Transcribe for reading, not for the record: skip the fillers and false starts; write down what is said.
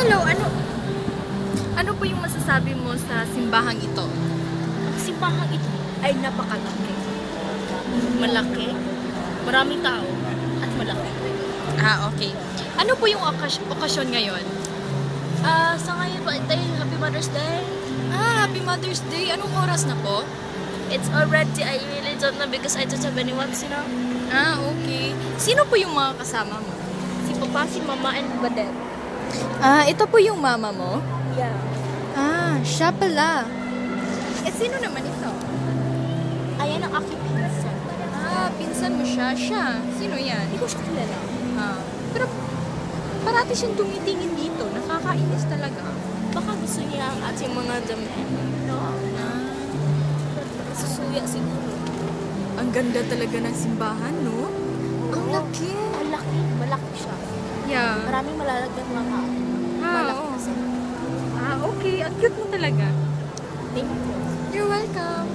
Hello, ano po yung masasabi mo sa simbahang ito? Ang simbahan ito ay napakalaki. Malaki, maraming tao, at malaki. Okay. Ano po yung okasyon ngayon? Sa ngayon po, Happy Mother's Day. Happy Mother's Day. Anong oras na po? It's already, I really don't know because I don't have anyone, Okay. Sino po yung mga kasama mo? Si Papa, si Mama, and Badet. Ito po yung mama mo? Yeah. Siya pala. Sino naman ito? Ayan ang aking pinsan. Pinsan mo siya. Sino yan? Hindi ko siya kilala. Pero parati siyang tumitingin dito. Nakakainis talaga. Baka gusto niya ang ating mga damit. No? Susuya siguro. Ang ganda talaga ng simbahan, no? Ang laki. Ang laki. Malaki siya. Yeah. Maraming malalagyan mga tao. Malaki Oo. kasi. Okay. Ang cute mo talaga. Thank you. You're welcome.